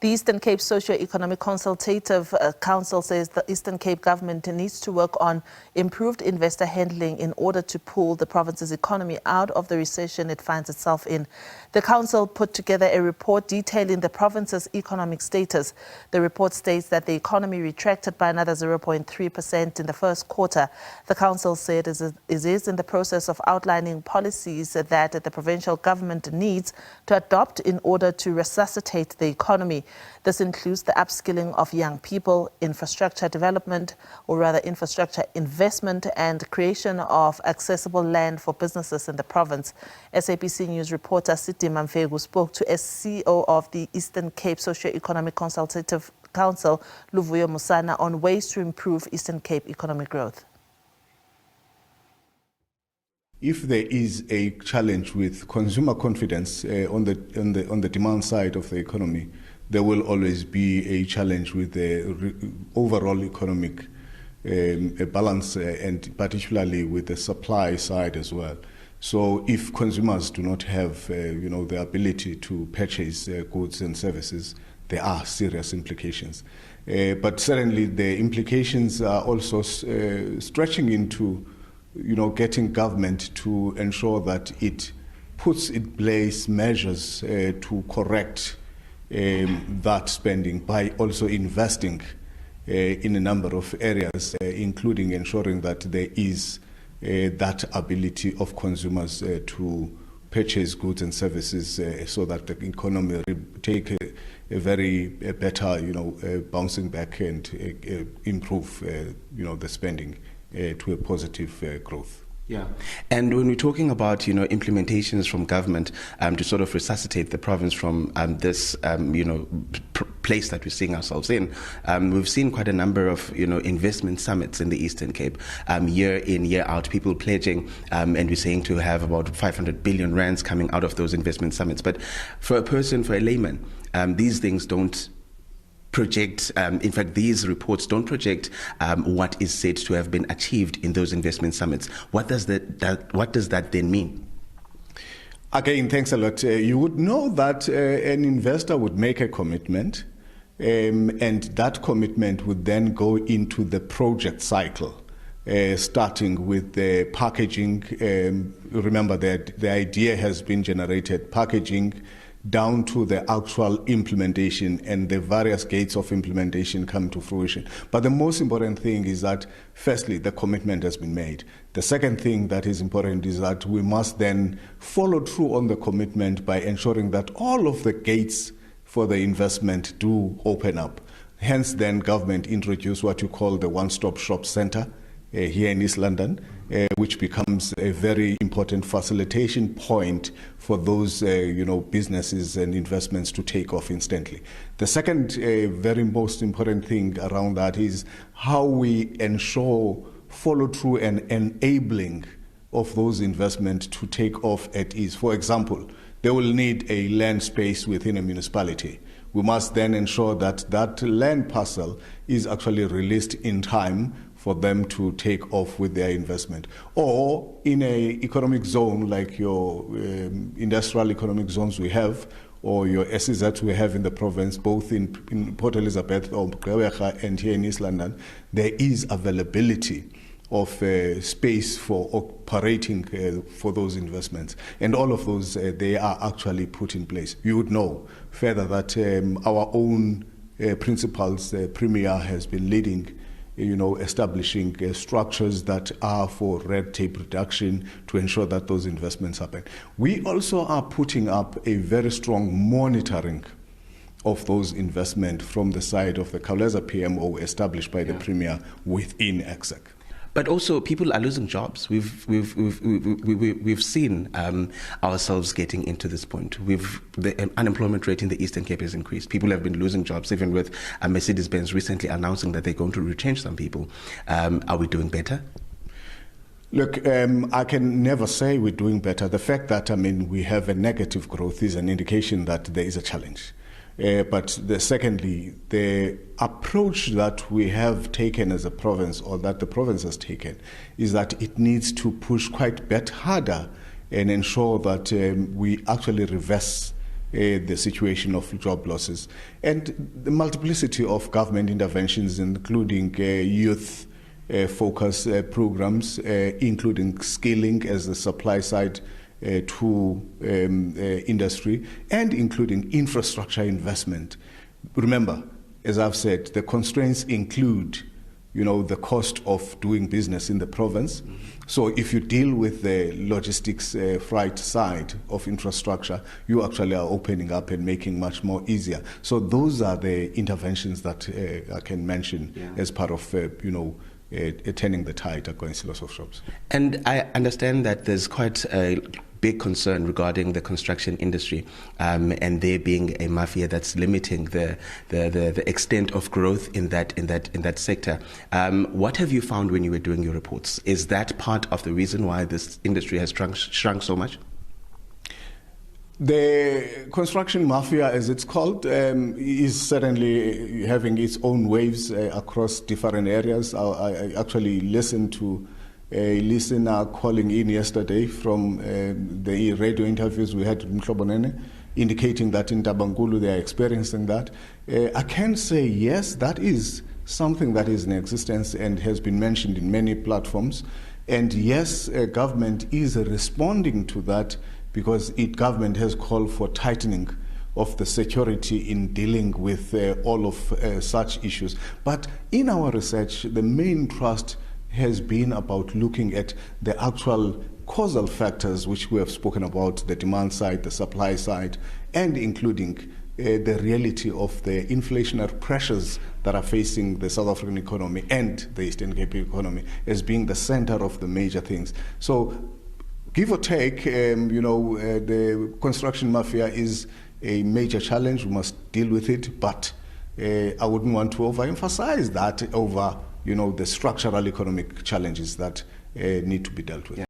The Eastern Cape Socio-Economic Consultative Council says the Eastern Cape government needs to work on improved investor handling in order to pull the province's economy out of the recession it finds itself in. The council put together a report detailing the province's economic status. The report states that the economy retracted by another 0.3% in the first quarter. The council said it is in the process of outlining policies that the provincial government needs to adopt in order to resuscitate the economy. This includes the upskilling of young people, infrastructure development, or rather infrastructure investment, and creation of accessible land for businesses in the province. SABC News reporter Sidima Mfeku spoke to CEO of the Eastern Cape Socio-Economic Consultative Council, Luvuyo Mosana, on ways to improve Eastern Cape economic growth. If there is a challenge with consumer confidence on the demand side of the economy, there will always be a challenge with the overall economic balance, and particularly with the supply side as well. So, if consumers do not have, the ability to purchase goods and services, there are serious implications. But certainly, the implications are also stretching into getting government to ensure that it puts in place measures to correct that spending by also investing in a number of areas, including ensuring that there is that ability of consumers to purchase goods and services so that the economy take a very better, bouncing back and improve, the spending to a positive growth. Yeah, and when we're talking about implementations from government to sort of resuscitate the province from this place that we're seeing ourselves in, we've seen quite a number of investment summits in the Eastern Cape, year in, year out, people pledging, and we're saying to have about 500 billion rands coming out of those investment summits. But for a layman, these things don't project, in fact, these reports don't project what is said to have been achieved in those investment summits. What does that then mean? Again, thanks a lot. You would know that an investor would make a commitment, and that commitment would then go into the project cycle, starting with the packaging. Remember that the idea has been generated, packaging, down to the actual implementation, and the various gates of implementation come to fruition. But the most important thing is that, firstly, the commitment has been made. The second thing that is important is that we must then follow through on the commitment by ensuring that all of the gates for the investment do open up. Hence, then, government introduced what you call the one-stop shop center here in East London, which becomes a very important facilitation point for those businesses and investments to take off instantly. The second very most important thing around that is how we ensure follow through and enabling of those investments to take off at ease. For example, they will need a land space within a municipality. We must then ensure that that land parcel is actually released in time for them to take off with their investment. Or in an economic zone like your industrial economic zones we have, or your SEZs we have in the province, both in Port Elizabeth or Gqeberha and here in East London, there is availability of space for operating for those investments. And all of those, they are actually put in place. You would know further that our own principals, Premier has been leading establishing structures that are for red tape reduction to ensure that those investments happen. We also are putting up a very strong monitoring of those investments from the side of the Khawuleza PMO established by the Premier within EXEC. But also, people are losing jobs. We've seen ourselves getting into this point. The unemployment rate in the Eastern Cape has increased. People have been losing jobs, even with Mercedes-Benz recently announcing that they're going to retrench some people. Are we doing better? Look, I can never say we're doing better. The fact that we have a negative growth is an indication that there is a challenge. But secondly, the approach that we have taken as a province, or that the province has taken, is that it needs to push quite a bit harder and ensure that we actually reverse the situation of job losses. And the multiplicity of government interventions, including youth focus programs, including skilling as the supply side to industry, and including infrastructure investment. Remember, as I've said, the constraints include the cost of doing business in the province. So if you deal with the logistics freight side of infrastructure, you actually are opening up and making much more easier. So those are the interventions that I can mention as part of, turning the tide against loss of jobs. And I understand that there's quite a big concern regarding the construction industry, and there being a mafia that's limiting the extent of growth in that sector. What have you found when you were doing your reports? Is that part of the reason why this industry has shrunk so much? The construction mafia, as it's called, is certainly having its own waves across different areas. I actually listened to a listener calling in yesterday from the radio interviews we had in Mhlobonene, indicating that in Tabangulu they are experiencing that. I can say yes, that is something that is in existence and has been mentioned in many platforms. And yes, government is responding to that because government has called for tightening of the security in dealing with all of such issues. But in our research, the main thrust has been about looking at the actual causal factors which we have spoken about, the demand side, the supply side, and including the reality of the inflationary pressures that are facing the South African economy and the Eastern Cape economy as being the center of the major things. So give or take, the construction mafia is a major challenge. We must deal with it, but I wouldn't want to overemphasize that over the structural economic challenges that need to be dealt with.